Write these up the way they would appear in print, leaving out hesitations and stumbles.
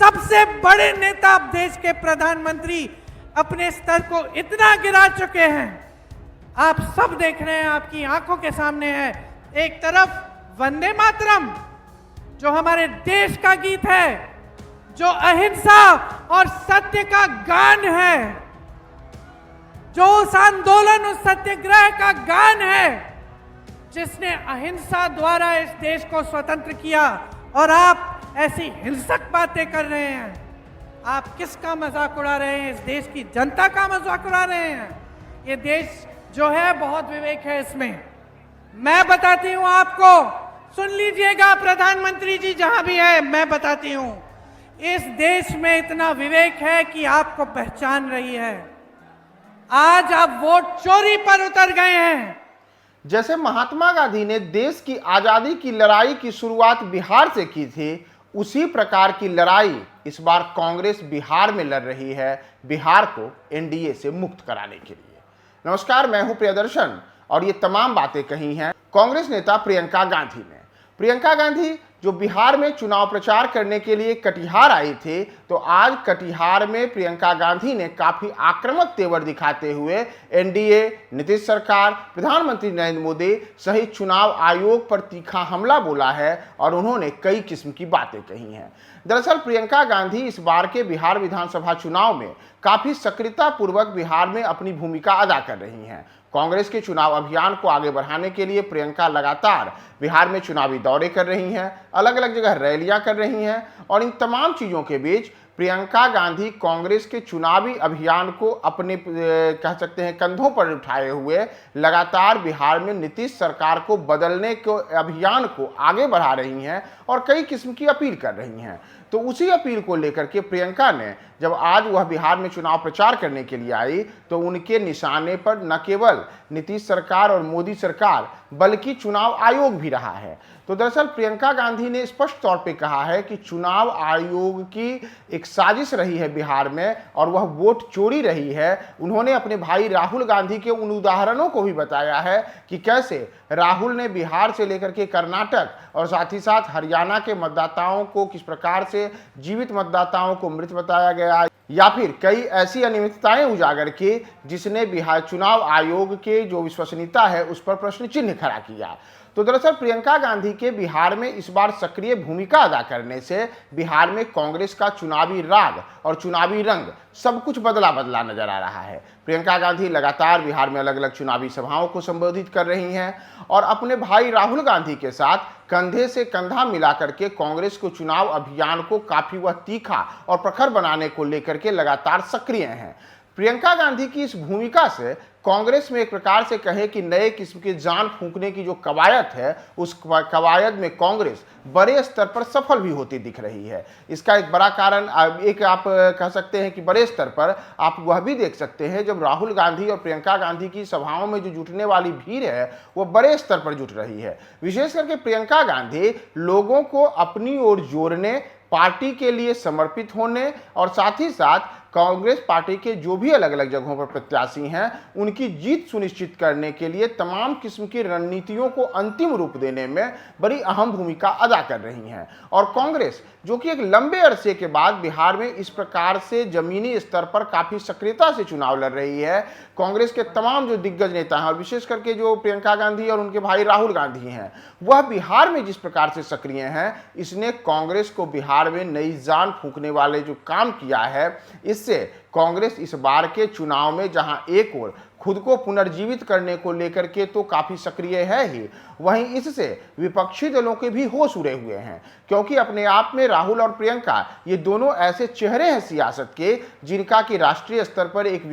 सबसे बड़े नेता देश के प्रधानमंत्री अपने स्तर को इतना गिरा चुके हैं। आप सब देख रहे हैं, आपकी आंखों के सामने है। एक तरफ वंदे मातरम जो हमारे देश का गीत है, जो अहिंसा और सत्य का गान है, जो उस आंदोलन, उस सत्याग्रह का गान है जिसने अहिंसा द्वारा इस देश को स्वतंत्र किया। और आप ऐसी हिंसक बातें कर रहे हैं। आप किसका मजाक उड़ा रहे हैं? इस देश की जनता का मजाक उड़ा रहे हैं। ये देश जो है बहुत विवेक है इसमें। मैं बताती हूं आपको, सुन लीजिएगा प्रधानमंत्री जी जहां भी है, मैं बताती हूं, इस देश में इतना विवेक है कि आपको पहचान रही है। आज आप वोट चोरी पर उतर गए हैं। जैसे महात्मा गांधी ने देश की आजादी की लड़ाई की शुरुआत बिहार से की थी, उसी प्रकार की लड़ाई इस बार कांग्रेस बिहार में लड़ रही है, बिहार को एनडीए से मुक्त कराने के लिए। नमस्कार, मैं हूं प्रियदर्शन और ये तमाम बातें कही हैं कांग्रेस नेता प्रियंका गांधी ने। प्रियंका गांधी जो बिहार में चुनाव प्रचार करने के लिए कटिहार आई थे, तो आज कटिहार में प्रियंका गांधी ने काफी आक्रामक तेवर दिखाते हुए एनडीए, नीतीश सरकार, प्रधानमंत्री नरेंद्र मोदी सहित चुनाव आयोग पर तीखा हमला बोला है और उन्होंने कई किस्म की बातें कही हैं। दरअसल प्रियंका गांधी इस बार के बिहार विधानसभा चुनाव में काफी सक्रियता पूर्वक बिहार में अपनी भूमिका अदा कर रही हैं। कांग्रेस के चुनाव अभियान को आगे बढ़ाने के लिए प्रियंका लगातार बिहार में चुनावी दौरे कर रही हैं, अलग अलग जगह रैलियां कर रही हैं और इन तमाम चीज़ों के बीच प्रियंका गांधी कांग्रेस के चुनावी अभियान को अपने कह सकते हैं कंधों पर उठाए हुए लगातार बिहार में नीतीश सरकार को बदलने के अभियान को आगे बढ़ा रही हैं और कई किस्म की अपील कर रही हैं। तो उसी अपील को लेकर के प्रियंका ने जब आज वह बिहार में चुनाव प्रचार करने के लिए आई, तो उनके निशाने पर न केवल नीतीश सरकार और मोदी सरकार बल्कि चुनाव आयोग भी रहा है। तो दरअसल प्रियंका गांधी ने स्पष्ट तौर पे कहा है कि चुनाव आयोग की एक साजिश रही है बिहार में और वह वोट चोरी रही है। उन्होंने अपने भाई राहुल गांधी के उन उदाहरणों को भी बताया है कि कैसे राहुल ने बिहार से लेकर के कर्नाटक और साथ ही साथ हरियाणा के मतदाताओं को किस प्रकार से जीवित मतदाताओं को मृत बताया गया, या फिर कई ऐसी अनियमितताएं उजागर की जिसने बिहार चुनाव आयोग के जो विश्वसनीयता है उस पर प्रश्न चिन्ह खड़ा किया। तो दरअसल प्रियंका गांधी के बिहार में इस बार सक्रिय भूमिका अदा करने से बिहार में कांग्रेस का चुनावी राग और चुनावी रंग सब कुछ बदला बदला नजर आ रहा है। प्रियंका गांधी लगातार बिहार में अलग अलग चुनावी सभाओं को संबोधित कर रही हैं और अपने भाई राहुल गांधी के साथ कंधे से कंधा मिलाकर के कांग्रेस को चुनाव अभियान को काफी वह तीखा और प्रखर बनाने को लेकर के लगातार सक्रिय हैं। प्रियंका गांधी की इस भूमिका से कांग्रेस में एक प्रकार से कहे कि नए किस्म की जान फूंकने की जो कवायद है, उस कवायद में कांग्रेस बड़े स्तर पर सफल भी होती दिख रही है। इसका एक बड़ा कारण एक आप कह सकते हैं कि बड़े स्तर पर आप वह भी देख सकते हैं जब राहुल गांधी और प्रियंका गांधी की सभाओं में जो जुटने वाली भीड़ है वो बड़े स्तर पर जुट रही है। विशेष करके प्रियंका गांधी लोगों को अपनी ओर जोड़ने, पार्टी के लिए समर्पित होने और साथ ही साथ कांग्रेस पार्टी के जो भी अलग अलग जगहों पर प्रत्याशी हैं उनकी जीत सुनिश्चित करने के लिए तमाम किस्म की रणनीतियों को अंतिम रूप देने में बड़ी अहम भूमिका अदा कर रही हैं। और कांग्रेस जो कि एक लंबे अरसे के बाद बिहार में इस प्रकार से जमीनी स्तर पर काफी सक्रियता से चुनाव लड़ रही है, कांग्रेस के तमाम जो दिग्गज नेता हैं और विशेष करके जो प्रियंका गांधी और उनके भाई राहुल गांधी हैं, वह बिहार में जिस प्रकार से सक्रिय हैं, इसने कांग्रेस को बिहार में नई जान फूंकने वाले जो काम किया है, इससे कांग्रेस इस बार के चुनाव में जहां एक ओर खुद को पुनर्जीवित करने को लेकर के तो काफी सक्रिय है ही, वहीं इससे विपक्षी दलों के भी होश उड़े हुए हैं, क्योंकि अपने आप में राहुल और प्रियंका ये दोनों ऐसे चेहरे हैं सियासत के जिनका कि राष्ट्रीय स्तर पर एक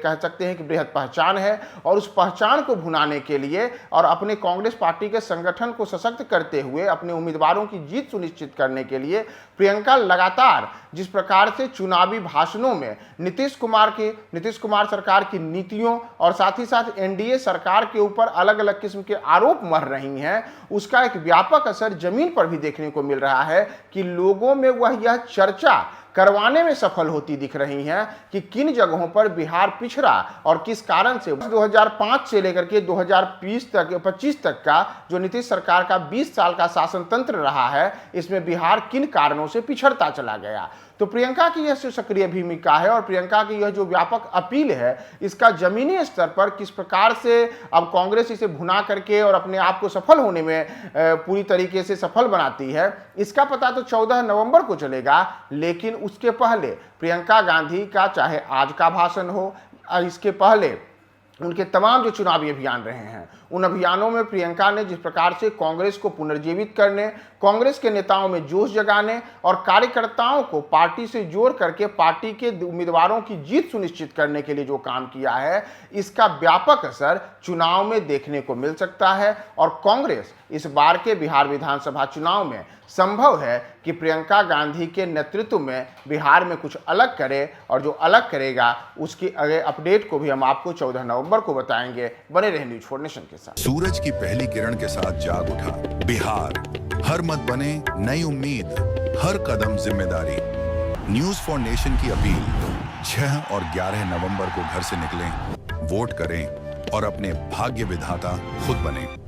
कह सकते हैं कि बृहद पहचान है। और उस पहचान को भुनाने के लिए और अपने कांग्रेस पार्टी के संगठन को सशक्त करते हुए अपने उम्मीदवारों की जीत सुनिश्चित करने के लिए प्रियंका लगातार जिस प्रकार से चुनावी भाषणों में नीतीश कुमार सरकार की नीतियों और साथ ही साथ एनडीए सरकार के ऊपर अलग अलग किस्म के आरोप मर रही हैं, उसका एक व्यापक असर जमीन पर भी देखने को मिल रहा है कि लोगों में वह यह चर्चा करवाने में सफल होती दिख रही हैं कि किन जगहों पर बिहार पिछड़ा और किस कारण से 2005 से लेकर के 2025 तक का जो नीतीश सरकार का 20 साल का शासन तंत्र रहा है, इसमें बिहार किन कारणों से पिछड़ता चला गया। तो प्रियंका की यह सक्रिय भूमिका है और प्रियंका की यह जो व्यापक अपील है, इसका जमीनी स्तर पर किस प्रकार से अब कांग्रेस इसे भुना करके और अपने आप को सफल होने में पूरी तरीके से सफल बनाती है, इसका पता तो 14 नवंबर को चलेगा। लेकिन उसके पहले प्रियंका गांधी का चाहे आज का भाषण हो, इसके पहले उनके तमाम जो चुनावी अभियान रहे हैं, उन अभियानों में प्रियंका ने जिस प्रकार से कांग्रेस को पुनर्जीवित करने, कांग्रेस के नेताओं में जोश जगाने और कार्यकर्ताओं को पार्टी से जोड़ करके पार्टी के उम्मीदवारों की जीत सुनिश्चित करने के लिए जो काम किया है, इसका व्यापक असर चुनाव में देखने को मिल सकता है। और कांग्रेस इस बार के बिहार विधानसभा चुनाव में संभव है कि प्रियंका गांधी के नेतृत्व में बिहार में कुछ अलग करे, और जो अलग करेगा उसकी अगले अपडेट को भी हम आपको 14 नवंबर को बताएंगे। बने रहे न्यूज़ फॉर नेशन के साथ। सूरज की पहली किरण के साथ जाग उठा बिहार, हर मत बने नई उम्मीद, हर कदम जिम्मेदारी। न्यूज़ फॉर नेशन की अपील, 6 और 11 नवंबर को घर से निकलें, वोट करें और अपने भाग्य विधाता खुद बने।